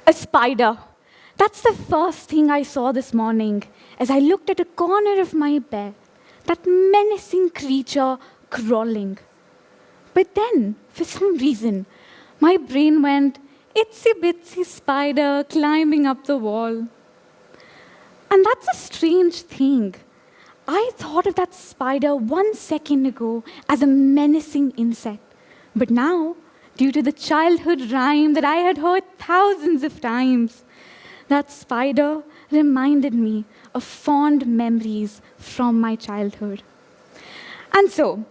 A spider. That's the first thing I saw this morning as I looked at a corner of my bed. That menacing creature crawling. But then, for some reason, my brain went, itsy bitsy spider climbing up the wall. And that's a strange thing. I thought of that spider 1 second ago as a menacing insect. But now, due to the childhood rhyme that I had heard thousands of times, that spider reminded me of fond memories from my childhood. And so,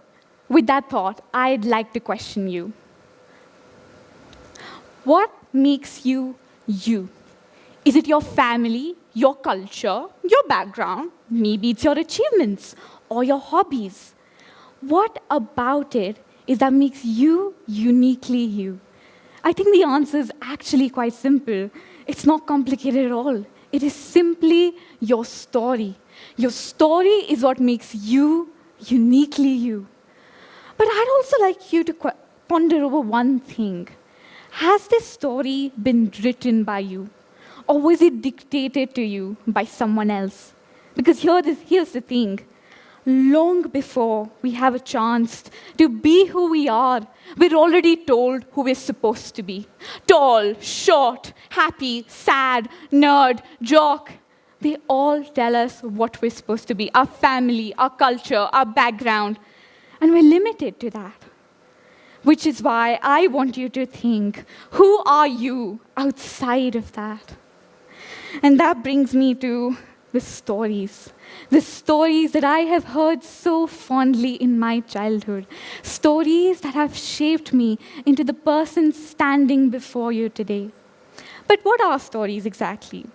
with that thought, I'd like to question you. What makes you you? Is it your family, your culture, your background? Maybe it's your achievements or your hobbies. What about it is that makes you uniquely you? I think the answer is actually quite simple. It's not complicated at all. It is simply your story. Your story is what makes you uniquely you. But I'd also like you to ponder over one thing. Has this story been written by you? Or was it dictated to you by someone else? Because here's the thing. Long before we have a chance to be who we are, we're already told who we're supposed to be. Tall, short, happy, sad, nerd, jock. They all tell us what we're supposed to be. Our family, our culture, our background. And we're limited to that. Which is why I want you to think, who are you outside of that? And that brings me to the stories that I have heard so fondly in my childhood, stories that have shaped me into the person standing before you today. But what are stories exactly?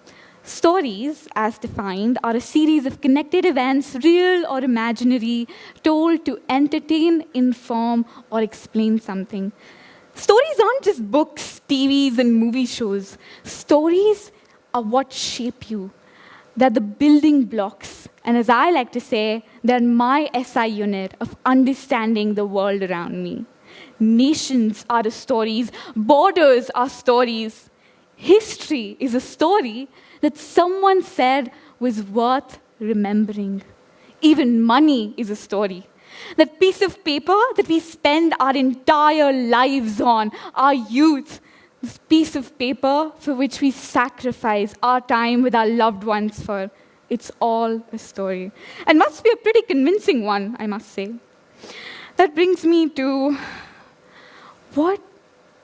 Stories, as defined, are a series of connected events, real or imaginary, told to entertain, inform, or explain something. Stories aren't just books, TVs, and movie shows. Stories are what shape you. They're the building blocks. And as I like to say, they're my SI unit of understanding the world around me. Nations are the stories. Borders are stories. History is a story that someone said was worth remembering. Even money is a story. That piece of paper that we spend our entire lives on, our youth, this piece of paper for which we sacrifice our time with our loved ones for, it's all a story. And must be a pretty convincing one, I must say. That brings me to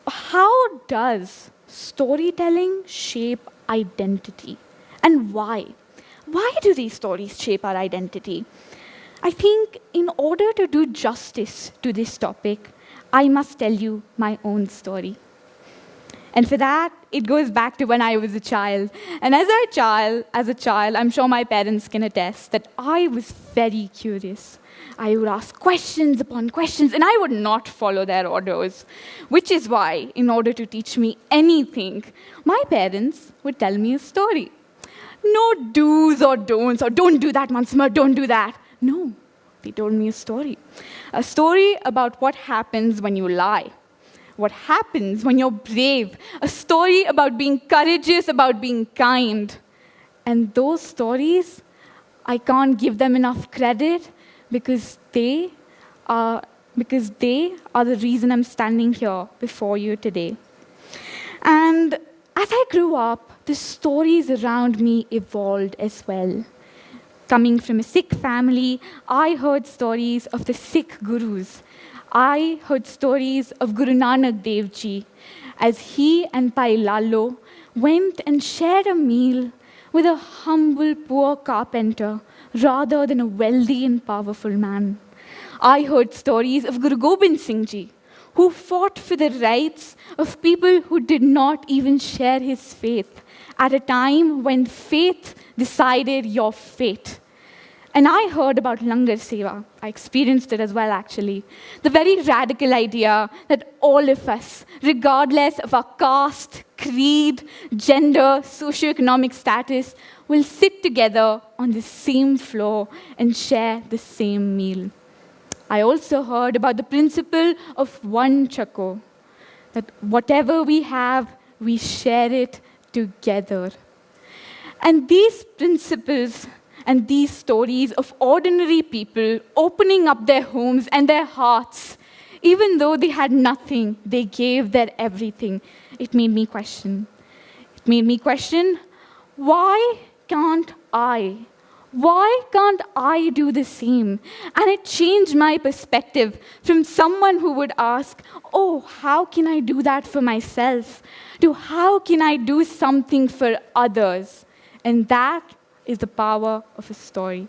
how does storytelling shape identity? And why? Why do these stories shape our identity? I think in order to do justice to this topic, I must tell you my own story. And for that, it goes back to when I was a child. And as a child, I'm sure my parents can attest that I was very curious. I would ask questions upon questions, and I would not follow their orders. Which is why, in order to teach me anything, my parents would tell me a story. No do's or don'ts, or don't do that, Mansimar, don't do that. No, they told me a story. A story about what happens when you lie. What happens when you're brave. A story about being courageous, about being kind. And those stories, I can't give them enough credit because they are the reason I'm standing here before you today. And as I grew up, the stories around me evolved as well. Coming from a Sikh family, I heard stories of the Sikh gurus. I heard stories of Guru Nanak Dev Ji as he and Pai Lalo went and shared a meal with a humble, poor carpenter rather than a wealthy and powerful man. I heard stories of Guru Gobind Singh Ji, who fought for the rights of people who did not even share his faith at a time when faith decided your fate. And I heard about Langar Seva. I experienced it as well, actually. The very radical idea that all of us, regardless of our caste, creed, gender, socioeconomic status, will sit together on the same floor and share the same meal. I also heard about the principle of one chako, that whatever we have, we share it together. And these principles and these stories of ordinary people opening up their homes and their hearts, even though they had nothing, they gave their everything. It made me question. It made me question, why can't I? Why can't I do the same? And it changed my perspective from someone who would ask, oh, how can I do that for myself? To how can I do something for others? And that is the power of a story.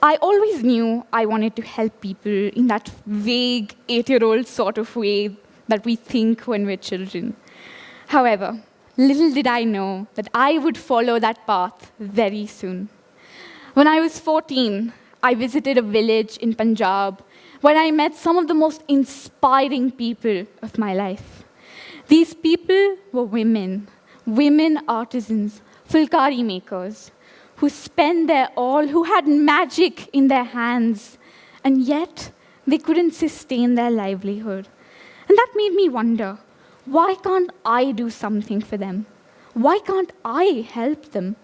I always knew I wanted to help people in that vague 8-year-old sort of way that we think when we're children. However, little did I know that I would follow that path very soon. When I was 14, I visited a village in Punjab where I met some of the most inspiring people of my life. These people were women artisans, fulkari makers, who spent their all, who had magic in their hands, and yet they couldn't sustain their livelihood. And that made me wonder, why can't I do something for them? Why can't I help them?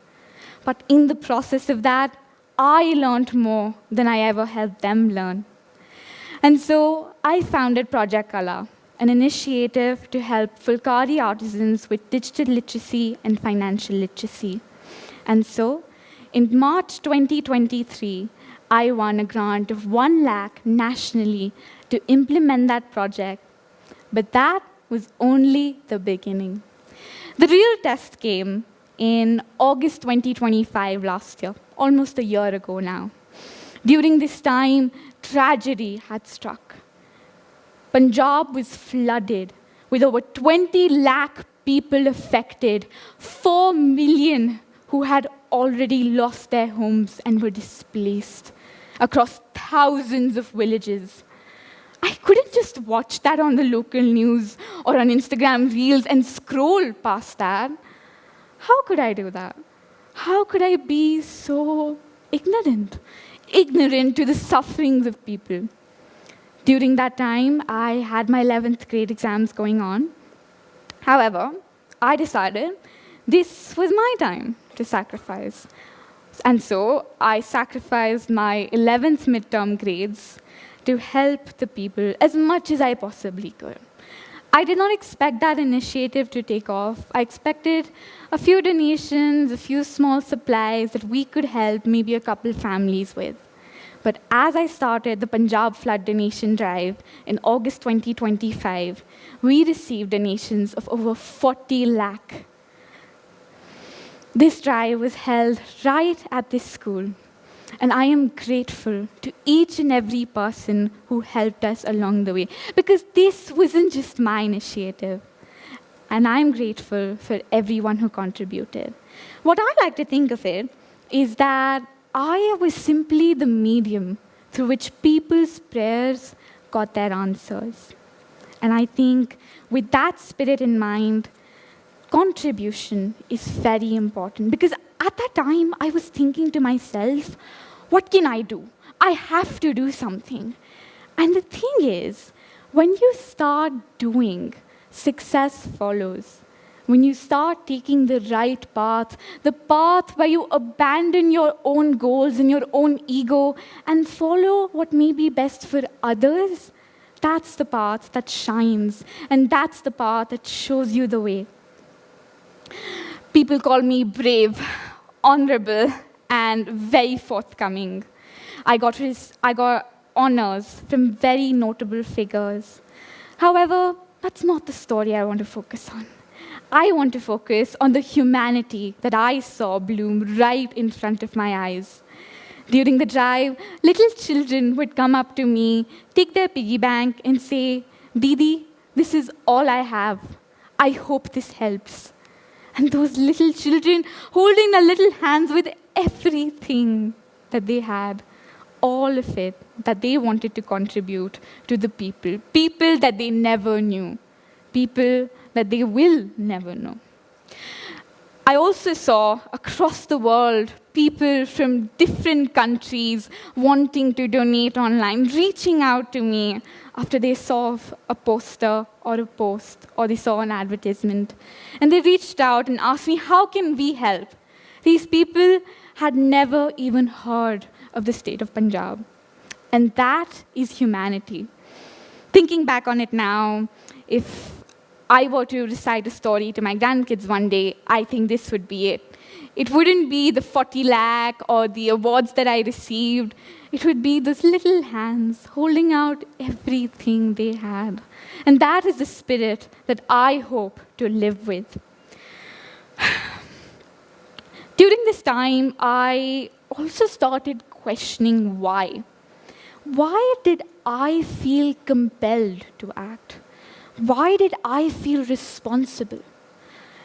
But in the process of that, I learned more than I ever helped them learn. And so I founded Project Kala, an initiative to help fulkari artisans with digital literacy and financial literacy. And so, in March 2023, I won a grant of 1 lakh nationally to implement that project. But that was only the beginning. The real test came in August 2025 last year, almost a year ago now. During this time, tragedy had struck. Punjab was flooded with over 20 lakh people affected, 4 million who had already lost their homes and were displaced across thousands of villages. I couldn't just watch that on the local news or on Instagram Reels and scroll past that. How could I do that? How could I be so ignorant to the sufferings of people? During that time, I had my 11th grade exams going on. However, I decided this was my time to sacrifice. And so I sacrificed my 11th midterm grades to help the people as much as I possibly could. I did not expect that initiative to take off. I expected a few donations, a few small supplies that we could help maybe a couple families with. But as I started the Punjab Flood Donation Drive in August 2025, we received donations of over 40 lakh. This drive was held right at this school, and I am grateful to each and every person who helped us along the way, because this wasn't just my initiative, and I'm grateful for everyone who contributed. What I like to think of it is that I was simply the medium through which people's prayers got their answers. And I think with that spirit in mind, contribution is very important, because at that time I was thinking to myself, what can I do? I have to do something. And the thing is, when you start doing, success follows. When you start taking the right path, the path where you abandon your own goals and your own ego and follow what may be best for others, that's the path that shines, and that's the path that shows you the way. People call me brave, honorable, and very forthcoming. I got honors from very notable figures. However, that's not the story I want to focus on. I want to focus on the humanity that I saw bloom right in front of my eyes. During the drive, little children would come up to me, take their piggy bank, and say, "Didi, this is all I have. I hope this helps." And those little children holding their little hands with everything that they had, all of it that they wanted to contribute to the people that they never knew, people that they will never know. I also saw across the world people from different countries wanting to donate online, reaching out to me after they saw a poster or a post or they saw an advertisement. And they reached out and asked me, how can we help? These people had never even heard of the state of Punjab. And that is humanity. Thinking back on it now, if I were to recite a story to my grandkids one day, I think this would be it. It wouldn't be the 40 lakh or the awards that I received. It would be those little hands holding out everything they had. And that is the spirit that I hope to live with. During this time, I also started questioning why. Why did I feel compelled to act? Why did I feel responsible?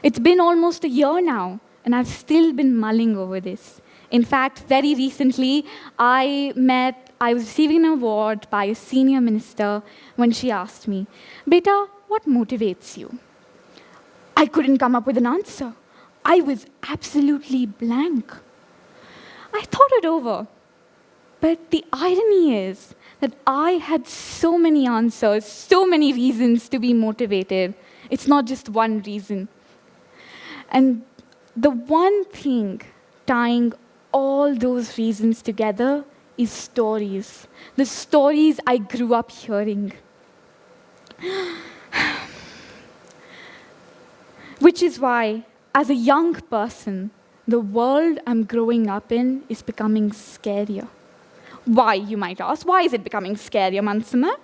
It's been almost a year now, and I've still been mulling over this. In fact, very recently, I was receiving an award by a senior minister when she asked me, Beta, what motivates you? I couldn't come up with an answer. I was absolutely blank. I thought it over. But the irony is that I had so many answers, so many reasons to be motivated. It's not just one reason. And the one thing tying all those reasons together is stories. The stories I grew up hearing. Which is why, as a young person, the world I'm growing up in is becoming scarier. Why, you might ask? Why is it becoming scarier, Mansimar?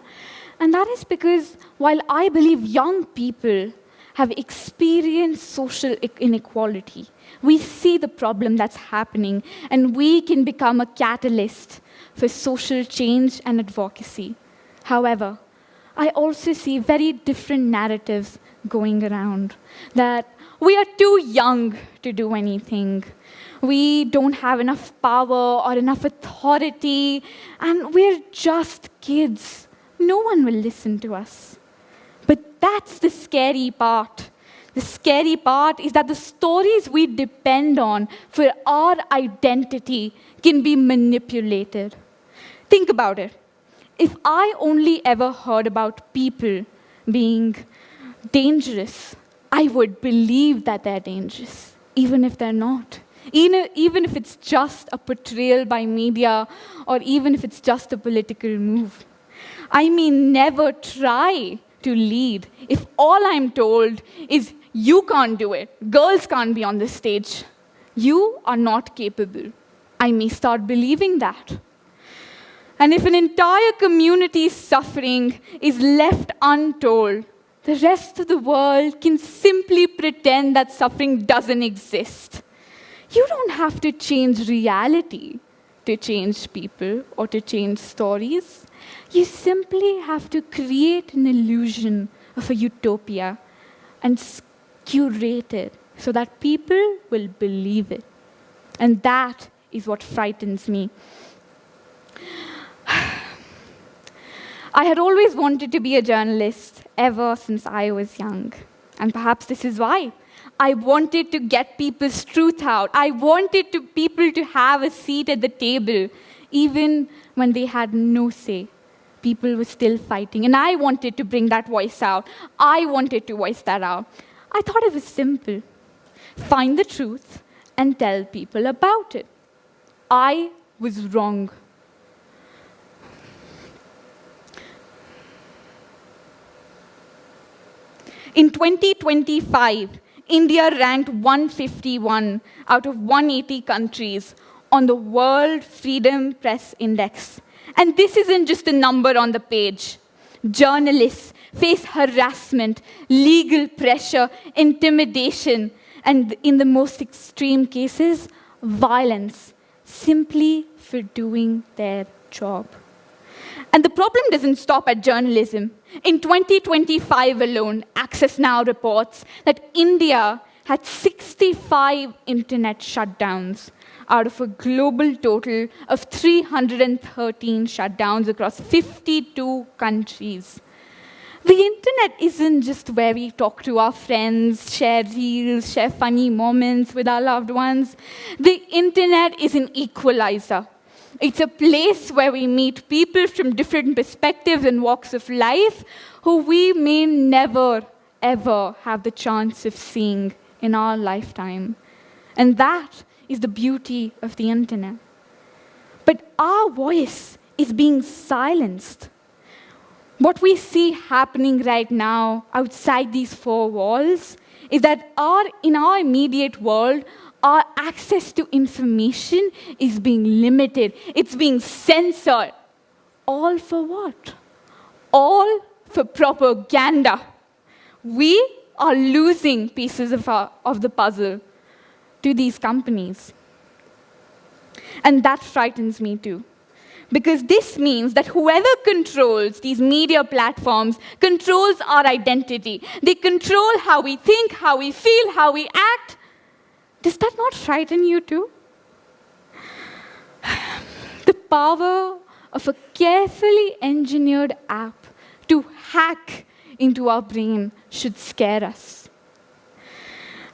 And that is because while I believe young people have experienced social inequality, we see the problem that's happening, and we can become a catalyst for social change and advocacy. However, I also see very different narratives going around, that we are too young to do anything. We don't have enough power or enough authority, and we're just kids. No one will listen to us. But that's the scary part. The scary part is that the stories we depend on for our identity can be manipulated. Think about it. If I only ever heard about people being dangerous, I would believe that they're dangerous, even if they're not. Even if it's just a portrayal by media, or even if it's just a political move. I may never try to lead if all I'm told is, you can't do it, girls can't be on this stage, you are not capable. I may start believing that. And if an entire community's suffering is left untold, the rest of the world can simply pretend that suffering doesn't exist. You don't have to change reality to change people or to change stories. You simply have to create an illusion of a utopia and curate it so that people will believe it. And that is what frightens me. I had always wanted to be a journalist ever since I was young. And perhaps this is why. I wanted to get people's truth out. I wanted people to have a seat at the table, even when they had no say. People were still fighting, and I wanted to bring that voice out. I wanted to voice that out. I thought it was simple. Find the truth and tell people about it. I was wrong. In 2025, India ranked 151 out of 180 countries on the World Freedom Press Index. And this isn't just a number on the page. Journalists face harassment, legal pressure, intimidation, and in the most extreme cases, violence, simply for doing their job. And the problem doesn't stop at journalism. In 2025 alone, Access Now reports that India had 65 internet shutdowns out of a global total of 313 shutdowns across 52 countries. The internet isn't just where we talk to our friends, share reels, share funny moments with our loved ones. The internet is an equalizer. It's a place where we meet people from different perspectives and walks of life who we may never, ever have the chance of seeing in our lifetime. And that is the beauty of the internet. But our voice is being silenced. What we see happening right now outside these four walls is that in our immediate world, our access to information is being limited. It's being censored. All for what? All for propaganda. We are losing pieces of the puzzle to these companies. And that frightens me too. Because this means that whoever controls these media platforms controls our identity. They control how we think, how we feel, how we act. Does that not frighten you too? The power of a carefully engineered app to hack into our brain should scare us.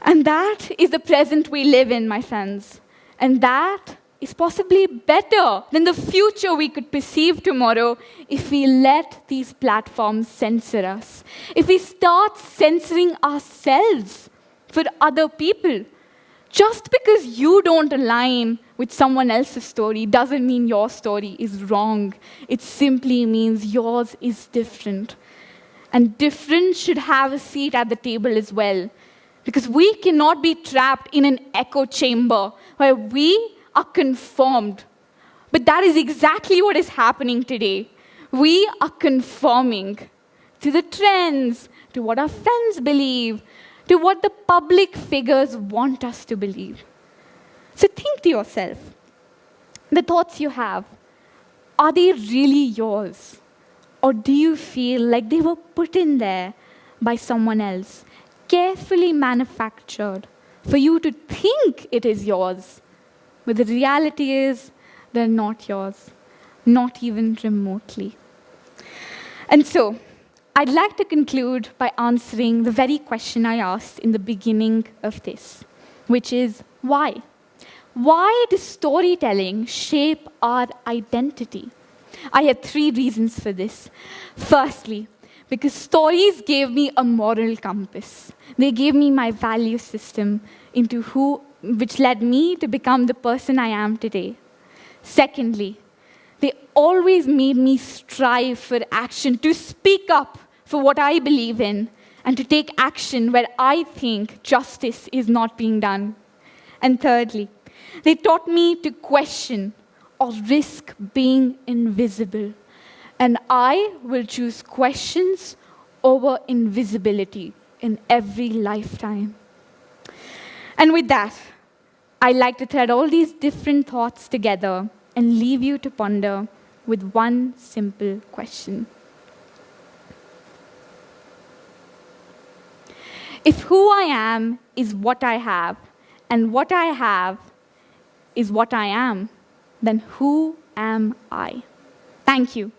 And that is the present we live in, my friends. And that is possibly better than the future we could perceive tomorrow if we let these platforms censor us. If we start censoring ourselves for other people. Just because you don't align with someone else's story doesn't mean your story is wrong. It simply means yours is different. And different should have a seat at the table as well. Because we cannot be trapped in an echo chamber where we are conformed. But that is exactly what is happening today. We are conforming to the trends, to what our friends believe, to what the public figures want us to believe. So think to yourself, the thoughts you have, are they really yours? Or do you feel like they were put in there by someone else, carefully manufactured for you to think it is yours? But the reality is, they're not yours, not even remotely. And so, I'd like to conclude by answering the very question I asked in the beginning of this, which is, why? Why does storytelling shape our identity? I have 3 reasons for this. Firstly, because stories gave me a moral compass. They gave me my value system which led me to become the person I am today. Secondly, they always made me strive for action, to speak up for what I believe in, and to take action where I think justice is not being done. And thirdly, they taught me to question or risk being invisible. And I will choose questions over invisibility in every lifetime. And with that, I'd like to thread all these different thoughts together and leave you to ponder with one simple question. If who I am is what I have, and what I have is what I am, then who am I? Thank you.